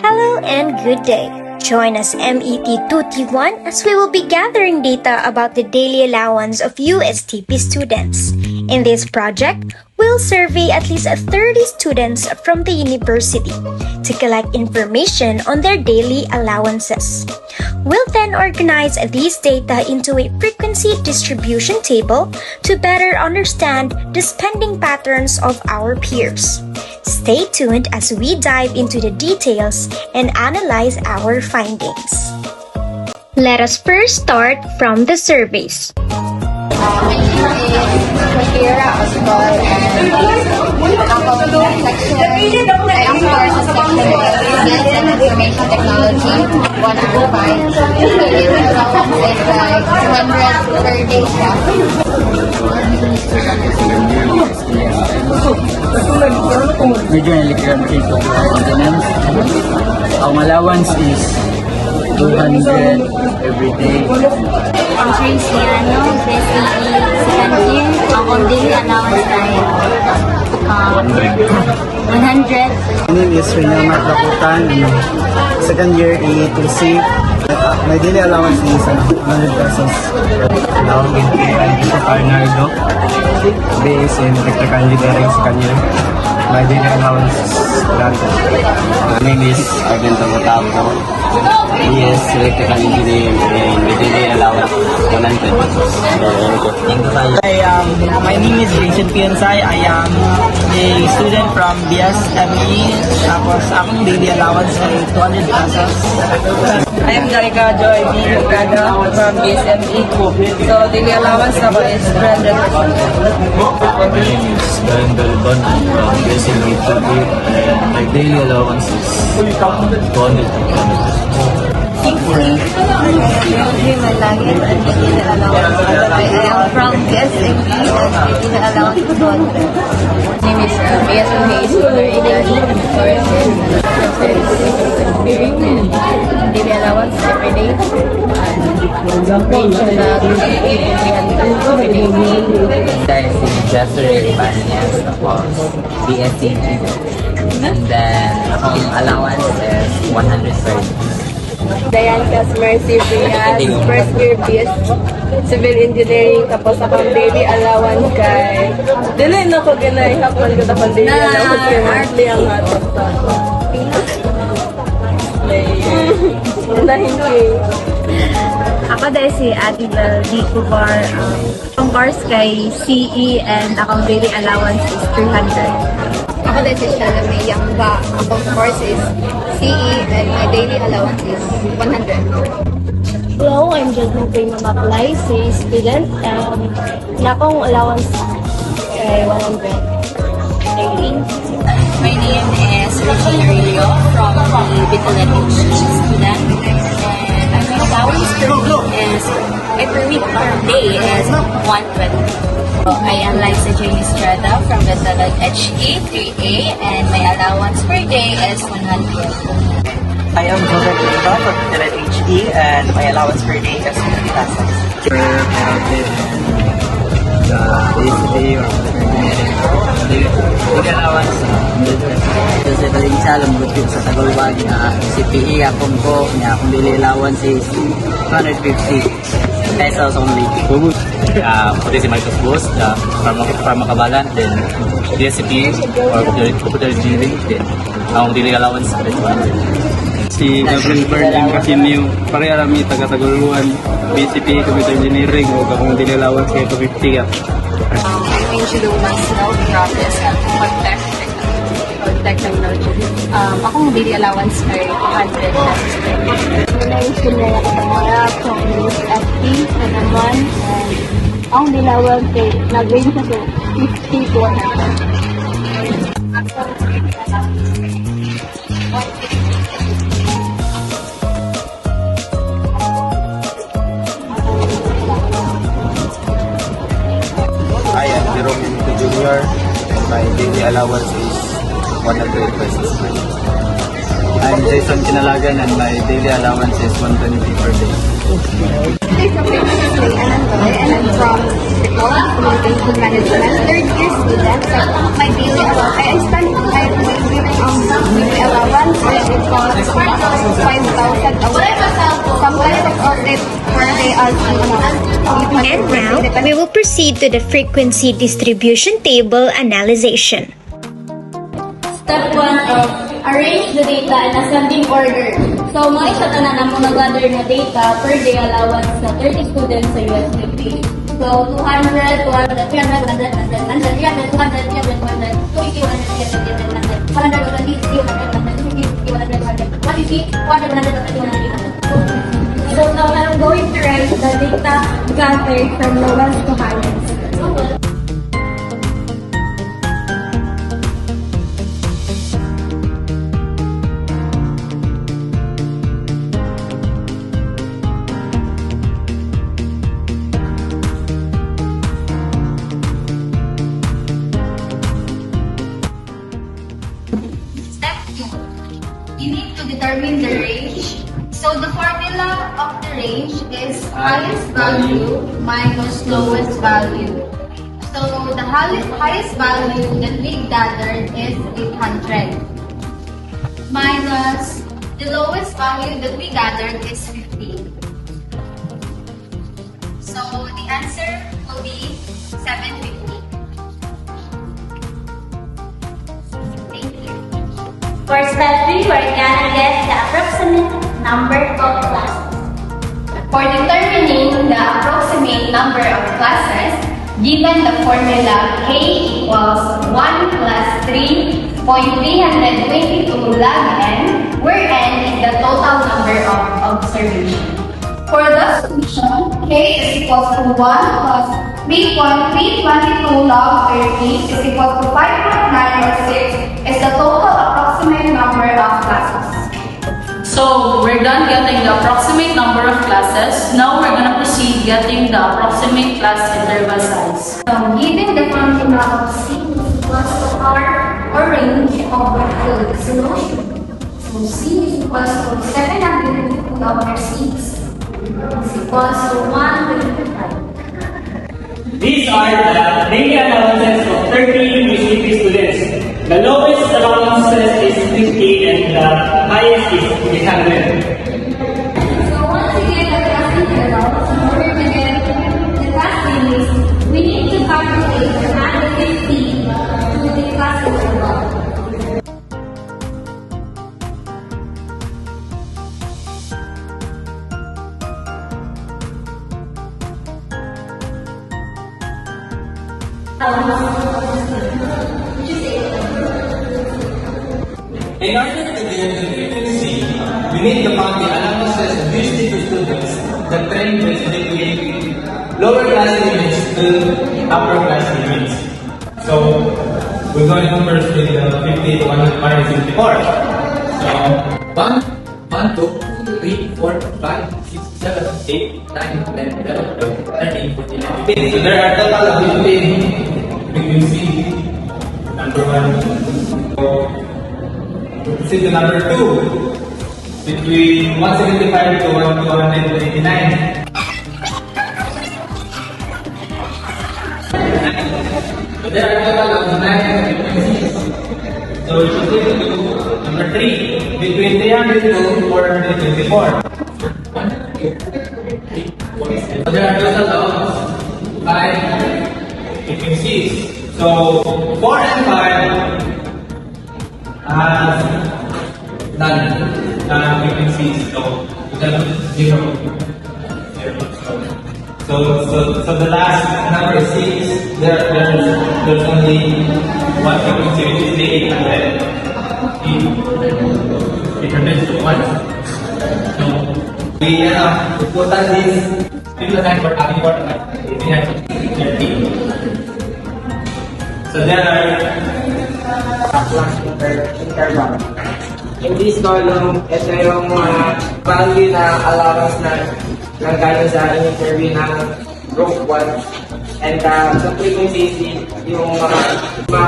Hello and good day. Join us MET2T1 as we will be gathering data about the daily allowance of USTP students. In this project, we'll survey at least 30 students from the university to collect information on their daily allowances. We'll then organize these data into a frequency distribution table to better understand the spending patterns of our peers. Stay tuned as we dive into the details and analyze our findings. Let us first start from the surveys. My name is Kira Oscar and ako section, I am for sa section Business and Information Technology 105. The daily allowance is like 200 per day siya. Medyo nalikiran dito ang maintenance. Ang allowance is 200 every day. Ang trains niya, no? Basically, second year, ang daily allowance tayo. 100. My name is Reynald Raputan, second year E2C. My daily allowance is 100 pesos. Now, I'm Bishop Arnaldo, based in Electrical Engineering second year. My daily allowance is 100. My name is Arvin Tagotapo, BS Electrical Engineering, and my daily allowance 100. My name is Vincent Piansay. I am a student from BSME. Tapos akong daily allowance ay 200 pesos. I am Jarika Joy B. Lucado from BSME. So daily allowance ako is 300 pesos. My name is Darren Dalban from BSME 2B, and my daily allowance is 200. Malangit at daily allowance. I am from BSME and daily allowance is 100. My name is BSME Scholar Idadi and of course is daily allowance every day. Dahil si Jester Ibanez, tapos BSCG. And then, ang allowance is 100 per day. Diane Casmercy Frias, first year BS Civil Engineering, tapos akong daily allowance kay dili na ko ginay hapon ko tapos daily allowance kay monthly ang ato Ako dahil si Ate Bel D. Cubar. Ang course kay CE and akong daily allowance is 300. Ako din si Shalome Yangba. Akong course is CE and my daily allowance is 100. Hello, I'm Jasmine Pay Mamaklay, si student. Akong allowance ay 100 daily. My name is Regina Rio from the Bicolette student. And my allowance per week per day is 120. I am Liza Jane Estrada from Bicolette HE 3A and my allowance per day is 100. I am Joseph Lima from Bicolette HE and my allowance per day is 50 pesos. Daily allowance, kasi taling siya lambot yun sa Tagulwag na CPE akong ko, niya akong daily allowance is 250 pesos only. Pwede si Marcos Boss, from Makabalan, then DSCP or Computer Engineering, then ang daily allowance is 100. Si Gabriel Bernard Casimio, pare arami taga-Taguluan, BCP, Computer Engineering, o akong daily allowance kaya 250 ka. I'm Angelo Maslow from Contact Technology. Akong daily allowance ay 100 pesos per day. Muna yung sinaya ko mga from USFP sa naman. Ang daily allowance ay nag-range na to 50 to 100. I am Jerome Minto Jr. and my daily allowance is 100 pesos per day. I'm Jason Kinalagan and my daily allowance is 120 per day. And I'm from Technology Communication Management, third year student. So my daily allowance, I spend my daily allowance is it costs 5,000 a week. Sometimes it audit per day also. And now, we will proceed to the frequency distribution table analyzation. Step 1 of arrange the data in ascending order. So, mga isa tanan na mga gather na data per day allowance na 30 students sa USDP. So, 200, 200, 300, 100, 100, 100, 300, 200, 300, 200, 250, 100, 100, 100, 100, 150, 100, 100, 150, 100, 100, 100, 100. So, now I'm going to write the data gathered from lowest to highest. Step 2. You need to determine the range. So the formula of the range is highest value minus lowest value. So the highest value that we gathered is 800 minus the lowest value that we gathered is 50. So the answer will be 750. Thank you. For step 3, we're gonna get the approximate number of classes. For determining the approximate number of classes, given the formula K equals 1 plus 3.322 log n, where n is the total number of observations. For the solution, K is equal to 1 plus 3.322 log 30 is equal to 5.906 is the total approximate number of classes. So, we're done getting the approximate number of classes. Now, we're gonna proceed getting the approximate class interval size. So, given the formula of C is equals to R or range of the solution. So, C is equals to 750 over 6 is equals to 125. These are the daily allowances of 30 USDP students. The lowest allowances is 50 and the highest is 300. So once we get the class interval, in order to get the class limits, we need to calculate the add 50 to the class interval. In order to get the frequency, we need to count the allowances of USDP students. The trend is between lower class limits to upper class limits. So, we're going to first with the 50 to 154. So, 1, 1, 2, 3, 4, 5, 6, 7, 8, 9, 10, 11, 12, 13, 14, 15. So, there are total of 15 frequency. Number 1. So, this is the number 2, between 175 to 289. So there are total of 9 frequencies. So we proceed to number 3, between 300 to 424. So there are total of 5 frequencies. So 4 and 5 has none frequencies, so we can put 0. So the last number 6, there's only one frequency, which is the 800. It remains to 1. So we put on this people time for having for 1830. So there are class interval. In this column, ito yung value na allowance na nanggaling sa interview ng group 1. And the frequency is yung mga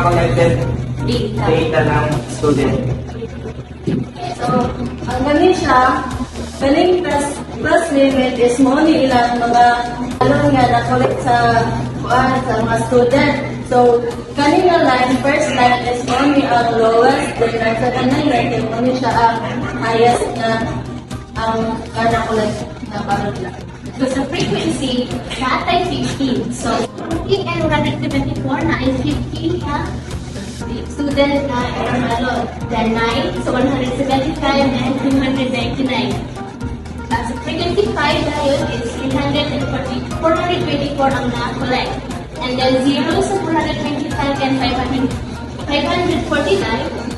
connected data ng student. So, ang galing siya, galing plus limit is mo ni ilang mga nga na-collect sa mga student. So, kanina line, first line is only ang lowest, then ang second line is only siya ang highest na ang kanakulat na karula. So sa frequency, that ay 15. So, 15 and 174 na is 15 ha? Student na ano, then 9, so 175 and 299. Sa frequency 5 dahil is 424 ang na-collect. And then 0 sa 425 and 549,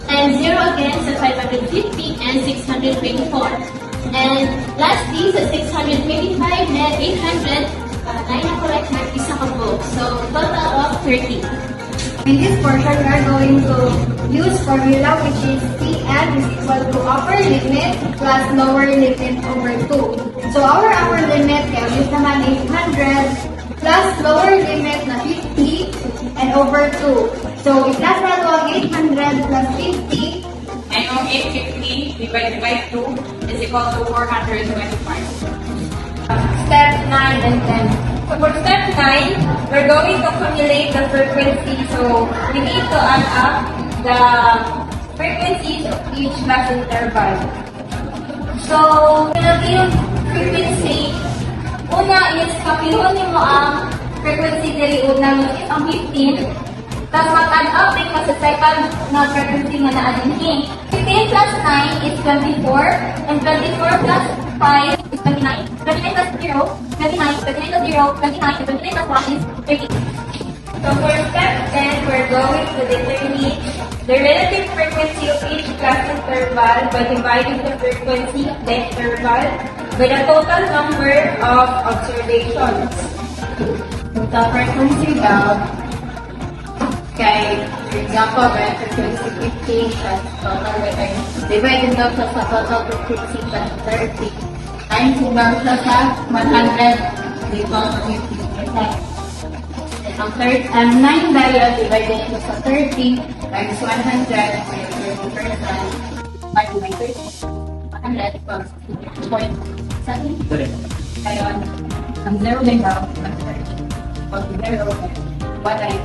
and 0 again sa 550 and 624. And lastly, sa 625 and 800, na-collect na isa ka book. So, total of 30. In this portion, we are going to use formula which is Tn is equal to upper limit plus lower limit over 2. So our upper limit, kaya use naman 800 plus lower limit na 50 and over 2. So if that's not all, 800 plus 50. And on 850 divided by 2 is equal to 425. Step 9 and 10. So for step 9, we're going to accumulate the frequency. So we need to add up the frequencies of each class interval. So, pinagi yung frequency. Una is, kapiluhan mo ang frequency dili unang ang 15. Tapos mag-add up din ka sa second na frequency nga na-adding. 15 plus 9 is 24. And 24 plus 5 is 29. 29 plus 0, 29. 29 plus 0, 29. 29 plus 1 is 30. So for step 10, we're going to determine the relative frequency of each class interval by dividing the frequency of the interval by the total number of observations. The frequency daw, kay, for example, may frequency 15 plus total by divided daw siya sa total frequency plus 30. Times daw siya sa 100 dito sa 50%. Ang 9 dahil divided ito sa 30 times 100 by 30%. 5 by 30. 100 equals 0.7. Ngayon, ang 0 din daw, ang 30. Pag 0, 1 ay